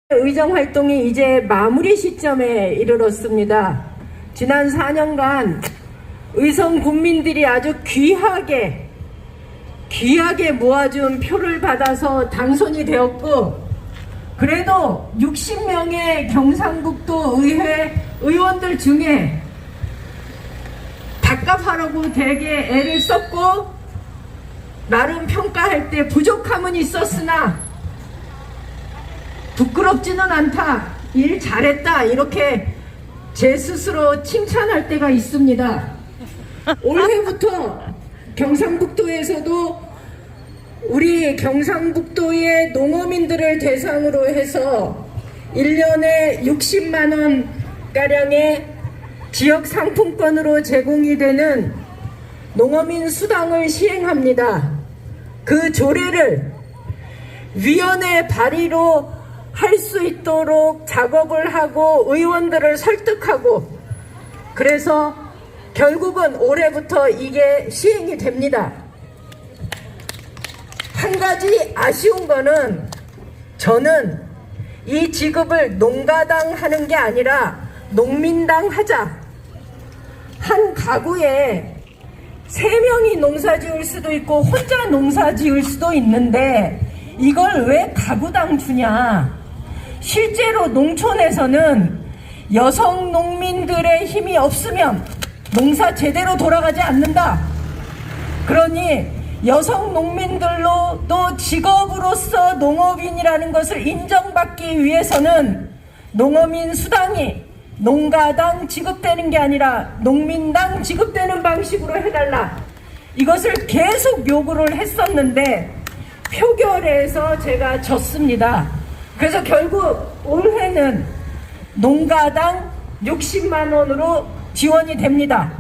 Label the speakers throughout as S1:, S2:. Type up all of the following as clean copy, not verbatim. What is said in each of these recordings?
S1: 의정 활동이 이제 마무리 시점에 이르렀습니다. 지난 4년간 의성 국민들이 아주 귀하게 모아준 표를 받아서 당선이 되었고, 그래도 60명의 경상북도 의회 의원들 중에 답답하라고 되게 애를 썼고 나름 평가할 때 부족함은 있었으나 부끄럽지는 않다, 일 잘했다, 이렇게 제 스스로 칭찬할 때가 있습니다. 올해부터 경상북도에서도 우리 경상북도의 농어민들을 대상으로 해서 1년에 60만원가량의 지역 상품권으로 제공이 되는 농어민 수당을 시행합니다. 그 조례를 위원회 발의로 할 수 있도록 작업을 하고 의원들을 설득하고, 그래서 결국은 올해부터 이게 시행이 됩니다. 한 가지 아쉬운 거는, 저는 이 지급을 농가당 하는 게 아니라 농민당 하자. 한 가구에 3명이 농사 지을 수도 있고 혼자 농사 지을 수도 있는데 이걸 왜 가구당 주냐. 실제로 농촌에서는 여성 농민들의 힘이 없으면 농사 제대로 돌아가지 않는다. 그러니 여성 농민들로도 직업으로서 농업인이라는 것을 인정받기 위해서는 농어민 수당이 농가당 지급되는 게 아니라 농민당 지급되는 방식으로 해달라. 이것을 계속 요구를 했었는데 표결에서 제가 졌습니다. 그래서 결국 올해는 농가당 60만원으로 지원이 됩니다.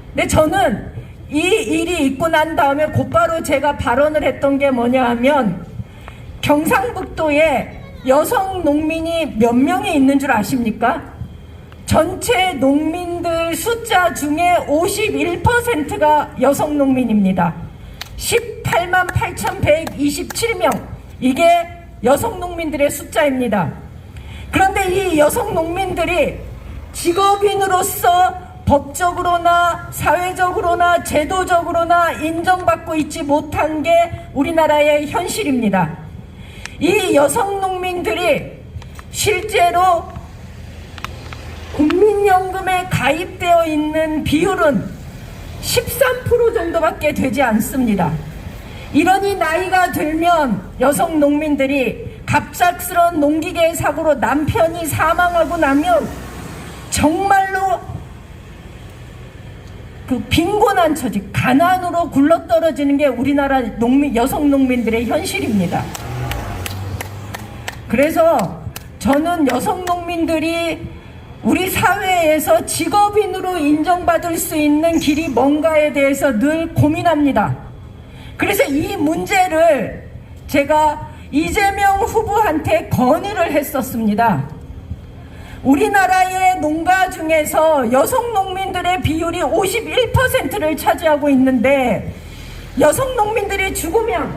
S1: 근데 저는 이 일이 있고 난 다음에 곧바로 제가 발언을 했던 게 뭐냐 하면, 경상북도에 여성 농민이 몇 명이 있는 줄 아십니까? 전체 농민들 숫자 중에 51%가 여성 농민입니다. 18만 8,127명, 이게 여성 농민들의 숫자입니다. 그런데 이 여성 농민들이 직업인으로서 법적으로나 사회적으로나 제도적으로나 인정받고 있지 못한 게 우리나라의 현실입니다. 이 여성 농민들이 실제로 국민연금에 가입되어 있는 비율은 13% 정도밖에 되지 않습니다. 이러니 나이가 들면 여성 농민들이 갑작스러운 농기계 사고로 남편이 사망하고 나면 정말로 그 빈곤한 처지, 가난으로 굴러떨어지는 게 우리나라 여성 농민들의 현실입니다. 그래서 저는 여성 농민들이 우리 사회에서 직업인으로 인정받을 수 있는 길이 뭔가에 대해서 늘 고민합니다. 그래서 이 문제를 제가 이재명 후보한테 건의를 했었습니다. 우리나라의 농가 중에서 여성 농민들의 비율이 51%를 차지하고 있는데, 여성 농민들이 죽으면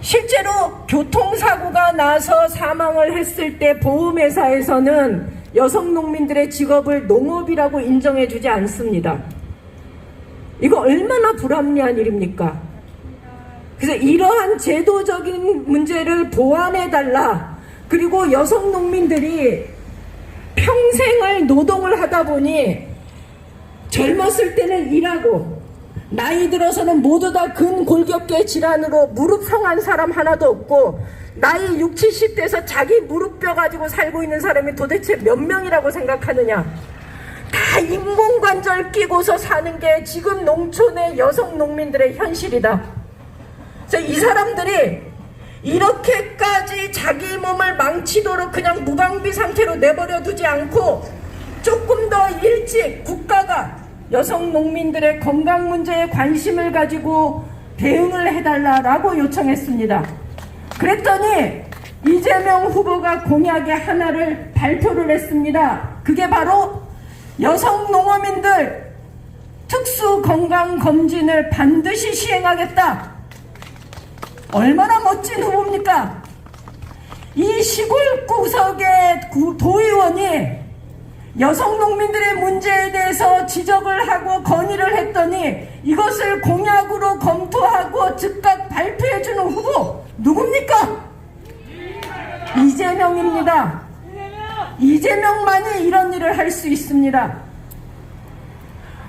S1: 실제로 교통사고가 나서 사망을 했을 때 보험회사에서는 여성 농민들의 직업을 농업이라고 인정해주지 않습니다. 이거 얼마나 불합리한 일입니까? 그래서 이러한 제도적인 문제를 보완해달라. 그리고 여성 농민들이 평생을 노동을 하다 보니 젊었을 때는 일하고 나이 들어서는 모두 다 근골격계 질환으로 무릎 상한 사람 하나도 없고, 나이 60, 70대에서 자기 무릎뼈 가지고 살고 있는 사람이 도대체 몇 명이라고 생각하느냐. 다 인공관절 끼고서 사는 게 지금 농촌의 여성 농민들의 현실이다. 그래서 이 사람들이 이렇게까지 자기 몸을 망치도록 그냥 무방비 상태로 내버려 두지 않고 조금 더 일찍 국가가 여성 농민들의 건강 문제에 관심을 가지고 대응을 해달라고 요청했습니다. 그랬더니 이재명 후보가 공약의 하나를 발표를 했습니다. 그게 바로 여성 농어민들 특수건강검진을 반드시 시행하겠다. 얼마나 멋진 후보입니까? 이 시골 구석의 도의원이 여성 농민들의 문제에 대해서 지적을 하고 건의를 했더니 이것을 공약으로 검토하고 즉각 발표해주는 후보 누굽니까? 이재명입니다. 이재명만이 이런 일을 할 수 있습니다.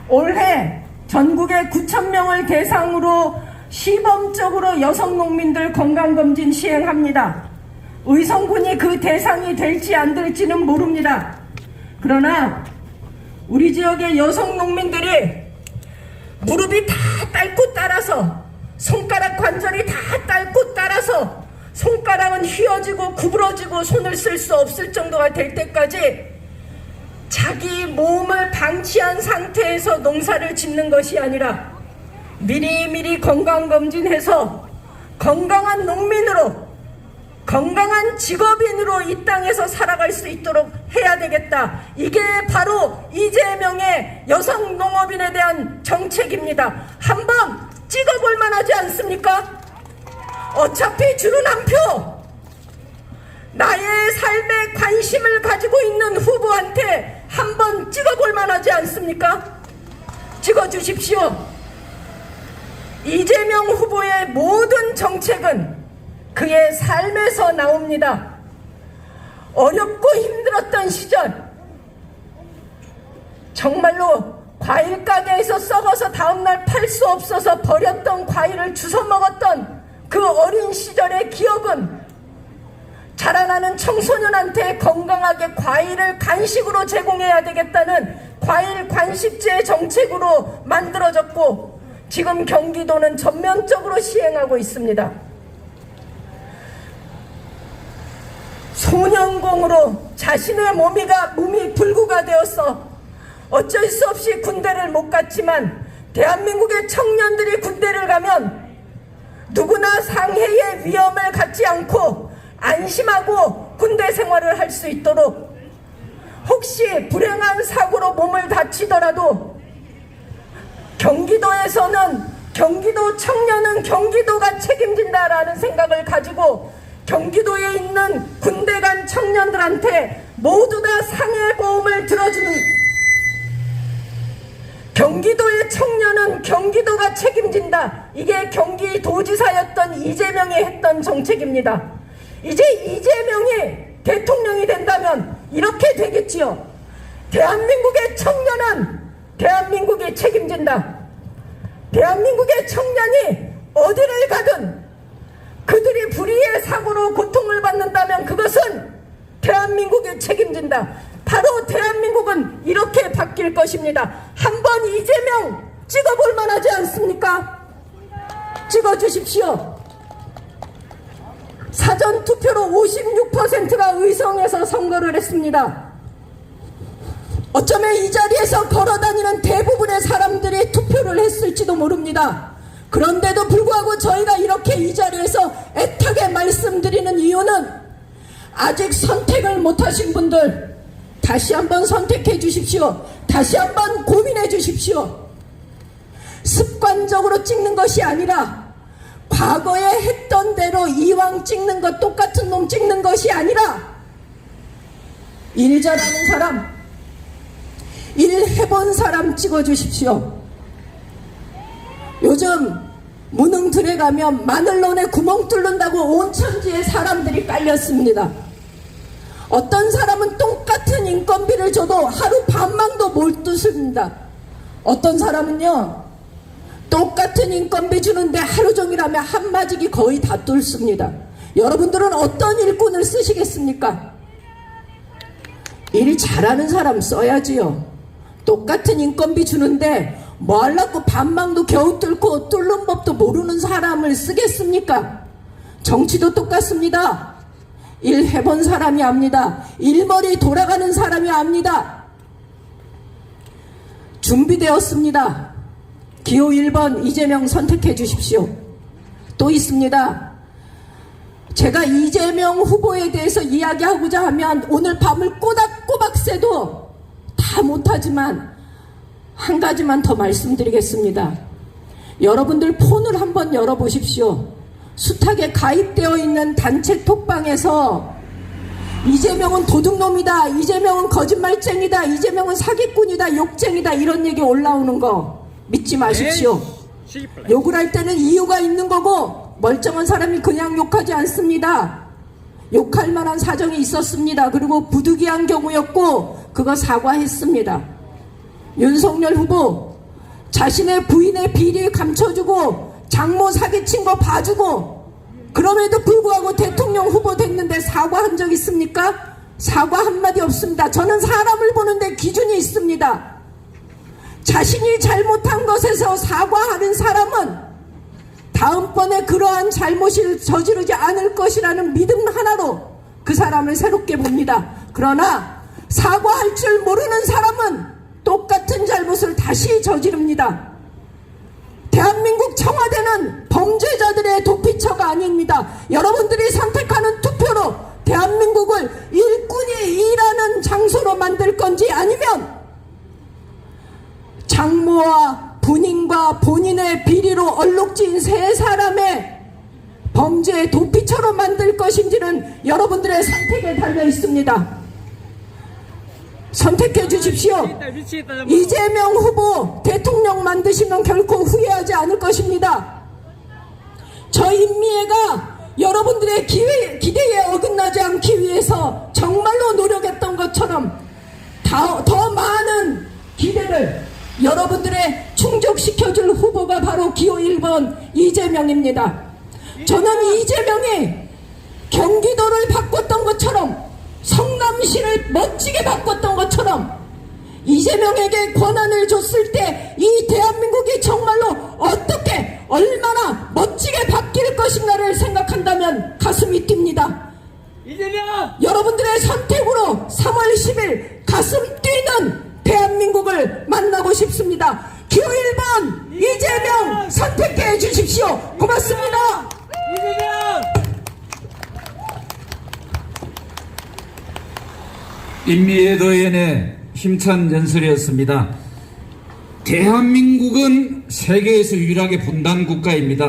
S1: 올해 전국의 9,000명을 대상으로 시범적으로 여성 농민들 건강검진 시행합니다. 의성군이 그 대상이 될지 안 될지는 모릅니다. 그러나 우리 지역의 여성 농민들이 무릎이 다 닳고 따라서, 손가락 관절이 다 닳고 따라서 손가락은 휘어지고 구부러지고 손을 쓸 수 없을 정도가 될 때까지 자기 몸을 방치한 상태에서 농사를 짓는 것이 아니라 미리미리 건강검진해서 건강한 농민으로, 건강한 직업인으로 이 땅에서 살아갈 수 있도록 해야 되겠다. 이게 바로 이재명의 여성 농업인에 대한 정책입니다. 한번 찍어볼 만하지 않습니까? 어차피 주는 한 표, 나의 삶에 관심을 가지고 있는 후보한테 한번 찍어볼 만하지 않습니까? 찍어주십시오. 이재명 후보의 모든 정책은 그의 삶에서 나옵니다. 어렵고 힘들었던 시절, 정말로 과일 가게에서 썩어서 다음날 팔 수 없어서 버렸던 과일을 주워 먹었던 그 어린 시절의 기억은 자라나는 청소년한테 건강하게 과일을 간식으로 제공해야 되겠다는 과일 관식제 정책으로 만들어졌고, 지금 경기도는 전면적으로 시행하고 있습니다. 소년공으로 자신의 몸이 불구가 되어서 어쩔 수 없이 군대를 못 갔지만, 대한민국의 청년들이 군대를 가면 누구나 상해의 위험을 갖지 않고 안심하고 군대 생활을 할 수 있도록, 혹시 불행한 사고로 몸을 다치더라도 경기도에서는 경기도 청년은 경기도가 책임진다라는 생각을 가지고 경기도에 있는 군대 간 청년들한테 모두 다 상해보험을 들어주는, 경기도의 청년은 경기도가 책임진다. 이게 경기도지사였던 이재명이 했던 정책입니다. 이제 이재명이 대통령이 된다면 이렇게 되겠지요. 대한민국의 청년은 대한민국이 책임진다. 대한민국의 청년이 어디를 가든 그들이 불의의 사고로 고통을 받는다면 그것은 대한민국이 책임진다. 바로 대한민국은 이렇게 바뀔 것입니다. 한번 이재명 찍어볼 만하지 않습니까? 찍어주십시오. 사전투표로 56%가 의성에서 선거를 했습니다. 어쩌면 이 자리에서 걸어다니는 대부분의 사람들이 투표를 했을지도 모릅니다. 그런데도 불구하고 저희가 이렇게 이 자리에서 애타게 말씀드리는 이유는, 아직 선택을 못하신 분들 다시 한번 선택해 주십시오. 다시 한번 고민해 주십시오. 습관적으로 찍는 것이 아니라, 과거에 했던 대로 이왕 찍는 것, 똑같은 놈 찍는 것이 아니라, 일 잘하는 사람, 일 해본 사람 찍어주십시오. 요즘 무능들에 가면 마늘론에 구멍 뚫는다고 온 천지에 사람들이 깔렸습니다. 어떤 사람은 똑같은 인건비를 줘도 하루 반망도 못 뚫습니다. 어떤 사람은요, 똑같은 인건비 주는데 하루 종일 하면 한마디기 거의 다 뚫습니다. 여러분들은 어떤 일꾼을 쓰시겠습니까? 일 잘하는 사람 써야지요. 똑같은 인건비 주는데 뭐 하려고 반망도 겨우 뚫고 뚫는 법도 모르는 사람을 쓰겠습니까? 정치도 똑같습니다. 일 해본 사람이 압니다. 일머리 돌아가는 사람이 압니다. 준비되었습니다. 기호 1번 이재명 선택해 주십시오. 또 있습니다. 제가 이재명 후보에 대해서 이야기하고자 하면 오늘 밤을 꼬박꼬박 새도 다 못하지만 한 가지만 더 말씀드리겠습니다. 여러분들 폰을 한번 열어보십시오. 숱하게 가입되어 있는 단체 톡방에서 이재명은 도둑놈이다, 이재명은 거짓말쟁이다, 이재명은 사기꾼이다, 욕쟁이다, 이런 얘기 올라오는 거 믿지 마십시오. 욕을 할 때는 이유가 있는 거고 멀쩡한 사람이 그냥 욕하지 않습니다. 욕할 만한 사정이 있었습니다. 그리고 부득이한 경우였고 그거 사과했습니다. 윤석열 후보 자신의 부인의 비리 감춰주고 장모 사기친 거 봐주고 그럼에도 불구하고 대통령 후보 됐는데 사과한 적 있습니까? 사과 한마디 없습니다. 저는 사람을 보는데 기준이 있습니다. 자신이 잘못한 것에서 사과하는 사람은 다음번에 그러한 잘못을 저지르지 않을 것이라는 믿음 하나로 그 사람을 새롭게 봅니다. 그러나 사과할 줄 모르는 사람은 똑같은 잘못을 다시 저지릅니다. 대한민국 청와대는 범죄자들의 도피처가 아닙니다. 여러분들이 선택하는 투표로 대한민국을 일꾼이 일하는 장소로 만들 건지 아니면 장모와 본인과 본인의 비리로 얼룩진 세 사람의 범죄의 도피처로 만들 것인지는 여러분들의 선택에 달려 있습니다. 선택해 주십시오. 이재명 후보 대통령 만드시면 결코 후회하지 않을 것입니다. 저 임미애가 여러분들의 기대에 어긋나지 않기 위해서 정말로 노력했던 것처럼 더 많은 기대를 여러분들의 충족시켜줄 후보가 바로 기호 1번 이재명입니다. 저는 이재명이 경기도를 바꿨던 것처럼 성남시를 멋지게 바꿨던 것처럼 이재명에게 권한을 줬을 때 이 대한민국이 정말로 어떻게 얼마나 멋지게 바뀔 것인가를 생각한다면 가슴이 뜁니다.
S2: 이재명!
S1: 여러분들의 선택으로 3월 10일 가슴 뛰는 대한민국을 만나고 싶습니다. 기호 1번 이재명 선택해 주십시오. 고맙습니다.
S2: 이재명!
S3: 임미애 도의원의 힘찬 연설이었습니다. 대한민국은 세계에서 유일하게 분단 국가입니다.